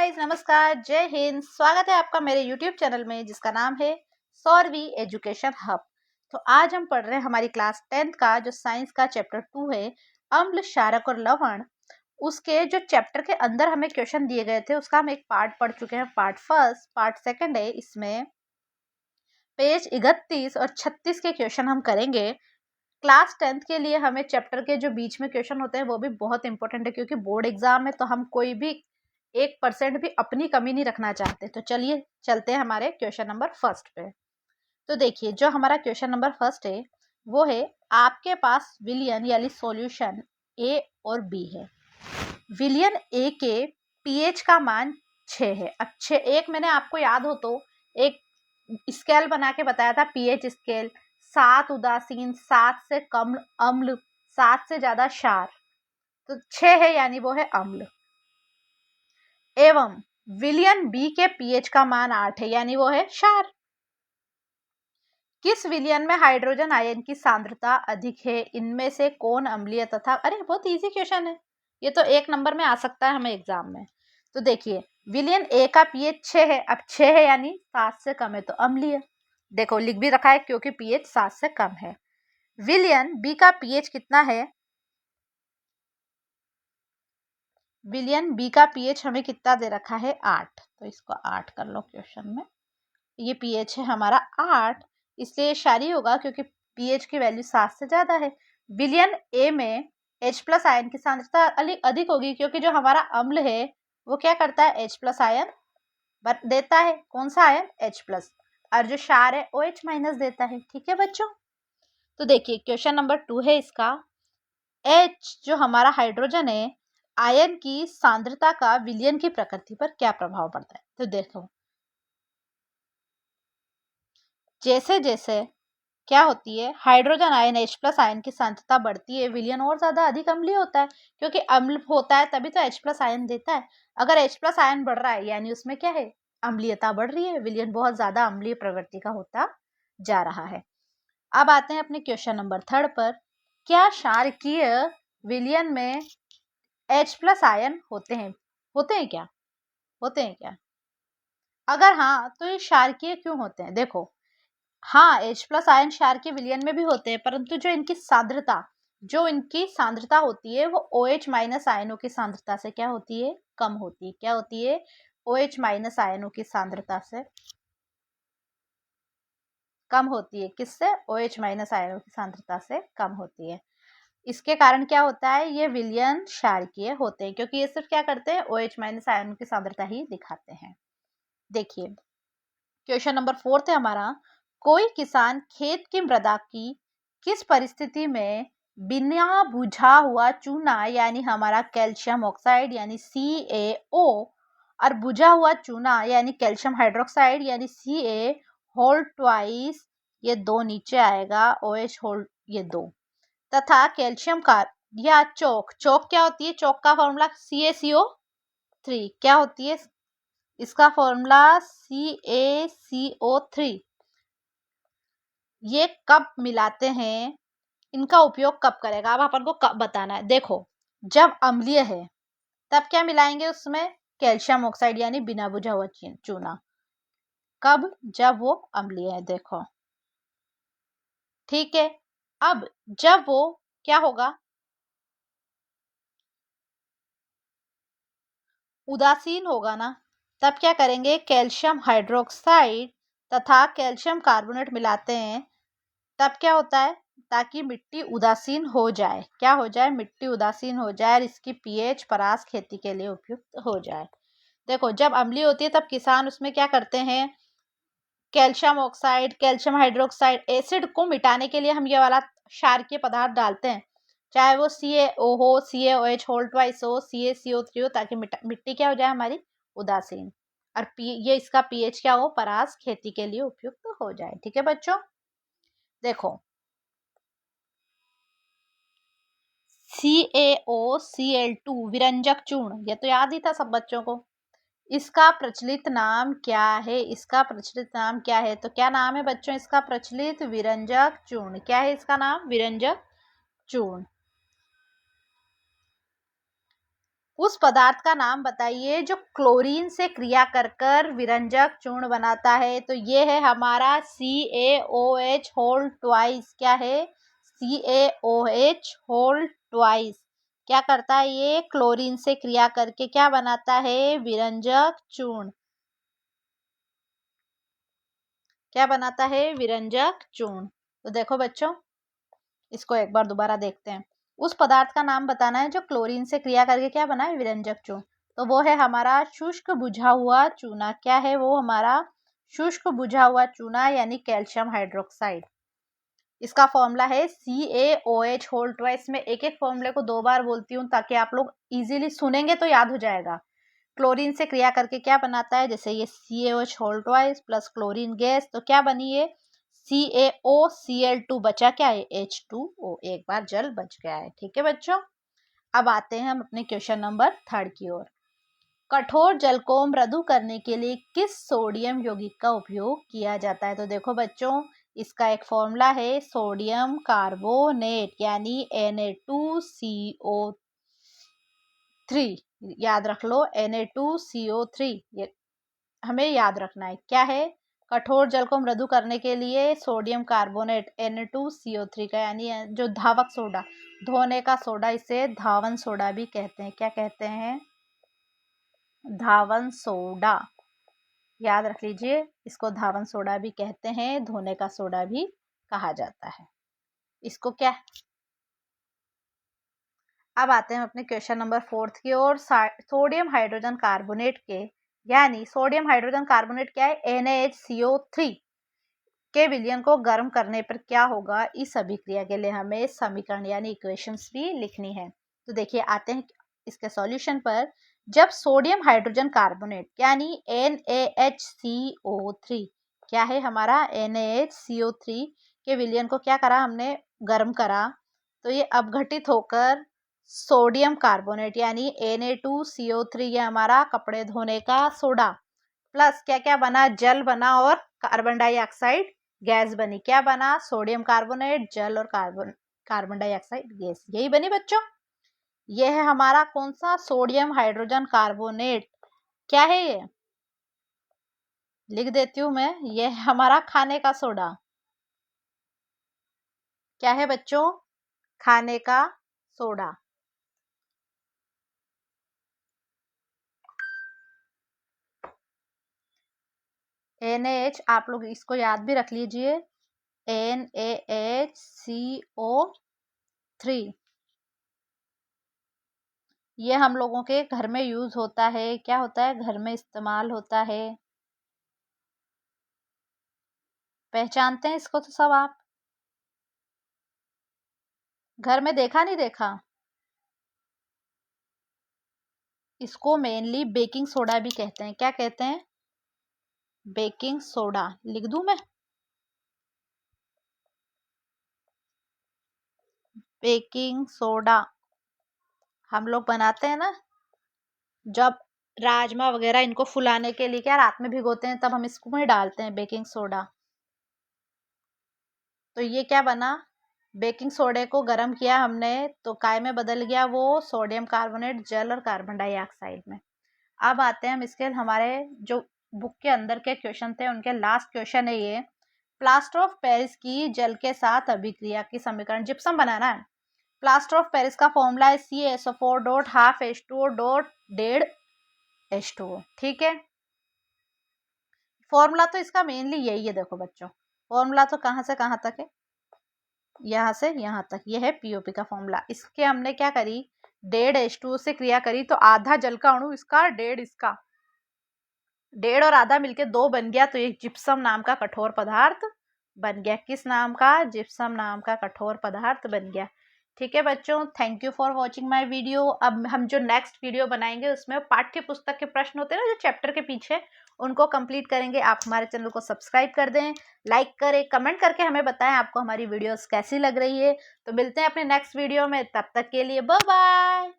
Guys, नमस्कार, जय हिंद। स्वागत है आपका मेरे यूट्यूब चैनल में जिसका नाम है सौरवी एजुकेशन हब। तो आज हम पढ़ रहे हैं हमारी क्लास 10th का जो साइंस का चैप्टर 2 है, अम्ल, क्षारक और लवण। उसके जो चैप्टर के अंदर हमें क्वेश्चन दिए गए थे उसका हम एक पार्ट पढ़ चुके हैं। पार्ट फर्स्ट, पार्ट सेकंड है। इसमें पेज 31 और 36 के क्वेश्चन हम करेंगे। क्लास 10th के लिए हमें चैप्टर के जो बीच में क्वेश्चन होते हैं वो भी बहुत इंपॉर्टेंट है, क्योंकि बोर्ड एग्जाम है तो हम कोई भी 1% भी अपनी कमी नहीं रखना चाहते। तो चलिए चलते हैं हमारे क्वेश्चन नंबर फर्स्ट पे। तो देखिए, जो हमारा क्वेश्चन नंबर फर्स्ट है वो है, आपके पास विलयन यानी सॉल्यूशन ए और बी है। विलयन ए के पीएच का मान 6 है। अब 6, एक मैंने आपको याद हो तो एक स्केल बना के बताया था, पीएच स्केल। 7 उदासीन, 7 से कम अम्ल, 7 से ज्यादा क्षार। तो 6 है यानी वो है अम्ल। एवं विलयन बी के पीएच का मान 8 है यानी वो है क्षार। किस विलयन में हाइड्रोजन आयन की सांद्रता अधिक है? इनमें से कौन अम्लीय तथा, अरे बहुत इजी क्वेश्चन है, ये तो 1 नंबर में आ सकता है हमें एग्जाम में। तो देखिए, विलयन ए का पीएच 6 है। अब 6 है यानी 7 से कम है तो अम्लीय। देखो लिख भी रखा है क्योंकि पीएच 7 से कम है। विलयन बी का पीएच कितना है? विलयन बी का पीएच हमें कितना दे रखा है? 8। तो इसको 8 कर लो क्वेश्चन में। ये पीएच है हमारा 8, इसलिए क्षारीय होगा क्योंकि पीएच की वैल्यू 7 से ज्यादा है। विलयन ए में H+ आयन की सांद्रता अधिक होगी, क्योंकि जो हमारा अम्ल है वो क्या करता है? H+ आयन देता है। कौन सा आयन? H+। और जो क्षार है OH- देता है। ठीक है बच्चों, तो देखिए क्वेश्चन नंबर 2 है इसका। H जो हमारा हाइड्रोजन है, आयन की सांद्रता का विलयन की प्रकृति पर क्या प्रभाव पड़ता है? तो देखो, जैसे जैसे क्या होती है, हाइड्रोजन आयन H+ आयन की सांद्रता बढ़ती है, विलयन और ज्यादा अधिक अम्लीय होता है, क्योंकि अम्ल होता है तभी तो H+ आयन देता है। अगर H+ आयन बढ़ रहा है यानी उसमें क्या है? अम्लीयता बढ़ रही है, विलयन बहुत ज्यादा अम्लीय प्रवृत्ति का होता जा रहा है। अब आते हैं अपने क्वेश्चन नंबर 3 पर। क्या क्षारकीय विलयन में H+ आयन होते हैं? होते हैं क्या? होते हैं क्या? अगर हाँ तो ये क्षारकीय क्यों होते हैं? देखो, हाँ H+ आयन क्षारकीय विलयन में भी होते हैं, परंतु जो इनकी सांद्रता होती है वो OH- आयनों की सांद्रता से क्या होती है? कम होती है। क्या होती है? OH- आयनों की सांद्रता से कम होती है। किससे? OH- आयनों की सांद्रता से कम होती है। इसके कारण क्या होता है? ये विलयन क्षारकीय होते हैं, क्योंकि ये सिर्फ क्या करते हैं? OH- आयनों की सांद्रता ही दिखाते हैं। देखिए क्वेश्चन नंबर 4 है हमारा। कोई किसान खेत की मृदा की किस परिस्थिति में बिना बुझा हुआ चूना यानी हमारा कैल्शियम ऑक्साइड यानी CaO और बुझा हुआ चूना यानी कैल्शियम हाइड्रोक्साइड यानी Ca होल ट्वाइस, ये 2 नीचे आएगा, OH होल ये 2, तथा कैल्शियम का या चौक क्या होती है? चौक का फॉर्मूला CaCO3। क्या होती है इसका फॉर्मूला? CaCO3। ये कब मिलाते हैं? इनका उपयोग कब करेगा? अब अपन को कब बताना है। देखो, जब अम्लीय है तब क्या मिलाएंगे उसमें? कैल्शियम ऑक्साइड यानी बिना बुझा हुआ चूना। कब? जब वो अम्लीय है। देखो ठीक है। अब जब वो क्या होगा? उदासीन होगा ना, तब क्या करेंगे? कैल्शियम हाइड्रोक्साइड तथा कैल्शियम कार्बोनेट मिलाते हैं। तब क्या होता है? ताकि मिट्टी उदासीन हो जाए। क्या हो जाए? मिट्टी उदासीन हो जाए और इसकी पीएच परास खेती के लिए उपयुक्त हो जाए। देखो, जब अम्लीय होती है तब किसान उसमें क्या करते हैं? Calcium oxide, calcium hydroxide, acid को मिटाने के लिए हम ये वाला क्षारकीय पदार्थ डालते हैं, चाहे वो CaO हो, CaOH होल ट्वाइस हो, CaCO3 हो, ताकि मिट्टी क्या हो जाए हमारी? उदासीन। और ये इसका पीएच क्या हो? परास खेती के लिए उपयुक्त हो जाए। ठीक है बच्चों, देखो CaOCl2 विरंजक चूर्ण, ये तो याद ही था सब बच्चों को। इसका प्रचलित नाम क्या है? इसका प्रचलित नाम क्या है? तो क्या नाम है बच्चों इसका प्रचलित? विरंजक चूर्ण। क्या है इसका नाम? विरंजक चूर्ण। उस पदार्थ का नाम बताइए जो क्लोरीन से क्रिया कर कर विरंजक चूर्ण बनाता है। तो ये है हमारा CaOH होल ट्वाइस। क्या है? CaOH होल ट्वाइस क्या करता है? ये क्लोरीन से क्रिया करके क्या बनाता है? विरंजक चूर्ण। क्या बनाता है? विरंजक चूर्ण। तो देखो बच्चों, इसको एक बार दोबारा देखते हैं। उस पदार्थ का नाम बताना है जो क्लोरीन से क्रिया करके क्या बना है? विरंजक चूर्ण। तो वो है हमारा शुष्क बुझा हुआ चूना। क्या है वो? हमारा शुष्क बुझा हुआ चूना यानी कैल्शियम हाइड्रोक्साइड। इसका फॉर्मूला है CaOH होल ट्वाइस। में एक एक फॉर्मूले को 2 बार बोलती हूँ ताकि आप लोग इजीली सुनेंगे तो याद हो जाएगा। क्लोरीन से क्रिया करके क्या बनाता है? जैसे ये CaOH whole twice plus chlorine gas, तो क्या बनी है? CaOCl2 बचा क्या है? H2O। एक बार जल बच गया है। ठीक है बच्चों, अब आते हैं हम अपने क्वेश्चन नंबर 3 की ओर। कठोर जल को मृदु करने के लिए किस सोडियम यौगिक का उपयोग किया जाता है? तो देखो बच्चों, इसका एक फॉर्मूला है सोडियम कार्बोनेट यानी Na2CO3। याद रख लो, Na2CO3 ये हमें याद रखना है। क्या है? कठोर जल को मृदु करने के लिए सोडियम कार्बोनेट Na2CO3 का यानी जो धावक सोडा, धोने का सोडा, इसे धावन सोडा भी कहते हैं। क्या कहते हैं? धावन सोडा। याद रख लीजिए, इसको धावन सोडा भी कहते हैं, धोने का सोडा भी कहा जाता है। इसको क्या, अब आते हैं अपने क्वेश्चन नंबर 4 की ओर। सोडियम हाइड्रोजन कार्बोनेट के यानी सोडियम हाइड्रोजन कार्बोनेट क्या है? NaHCO3 के विलयन को गर्म करने पर क्या होगा? इस अभिक्रिया के लिए हमें समीकरण यानी इक्वेशंस भी लिखनी है। तो देखिए, आते हैं इसके सॉल्यूशन पर। जब सोडियम हाइड्रोजन कार्बोनेट यानी NaHCO3 क्या है हमारा? NaHCO3 के विलयन को क्या करा हमने? गर्म करा। तो ये अपघटित होकर सोडियम कार्बोनेट यानी Na2CO3, ये हमारा कपड़े धोने का सोडा, प्लस क्या क्या बना? जल बना और कार्बन डाइऑक्साइड गैस बनी। क्या बना? सोडियम कार्बोनेट, जल और कार्बन डाइऑक्साइड गैस। यही बनी बच्चों। यह है हमारा कौन सा? Sodium hydrogen carbonate. क्या है ये? लिख देती हूं मैं, यह है हमारा खाने का सोडा। क्या है बच्चों? खाने का सोडा। NaH, आप लोग इसको याद भी रख लीजिए, NaHCO3। ये हम लोगों के घर में यूज होता है। क्या होता है? घर में इस्तेमाल होता है। पहचानते हैं इसको तो सब आप? घर में देखा नहीं देखा? इसको मेनली बेकिंग सोडा भी कहते हैं। क्या कहते हैं? Baking soda. लिख दूं मैं? बेकिंग सोडा हम लोग बनाते हैं ना, जब राजमा वगैरह इनको फुलाने के लिए क्या रात में भिगोते हैं, तब हम इसको में डालते हैं बेकिंग सोडा। तो ये क्या बना? बेकिंग सोडे को गर्म किया हमने तो काय में बदल गया वो? सोडियम कार्बोनेट, जल और कार्बन डाइऑक्साइड में। अब आते हैं हम इसके हमारे जो बुक के अंदर के क्वेश्चन थे उनके लास्ट क्वेश्चन है ये। प्लास्टर ऑफ पेरिस की जल के साथ अभिक्रिया की समीकरण। जिप्सम बनाना है। प्लास्टर ऑफ पेरिस का फॉर्मूला है CaSO4 dot half H2O dot 1.5 H2O। ठीक है, फॉर्मूला तो इसका मेनली यही है। देखो बच्चों, फॉर्मूला तो कहाँ से कहाँ तक है? यहाँ से यहाँ तक। यह है POP का फॉर्मूला। इसके हमने क्या करी? 1.5 H2O से क्रिया करी तो आधा जल का अणु इसका, 1.5 इसका, 1.5 और आधा मिलके 2 बन गया। तो एक जिप्सम नाम का कठोर पदार्थ बन गया। किस नाम का? जिप्सम नाम का कठोर पदार्थ बन गया। ठीक है बच्चों, thank you for watching my video. अब हम जो नेक्स्ट वीडियो बनाएंगे उसमें पाठ्य पुस्तक के प्रश्न होते हैं ना जो चैप्टर के पीछे, उनको कंप्लीट करेंगे। आप हमारे चैनल को सब्सक्राइब कर दें, लाइक करें, कमेंट करके हमें बताएं आपको हमारी वीडियोस कैसी लग रही है। तो मिलते हैं अपने नेक्स्ट वीडियो में, तब तक के लिए बाय बाय।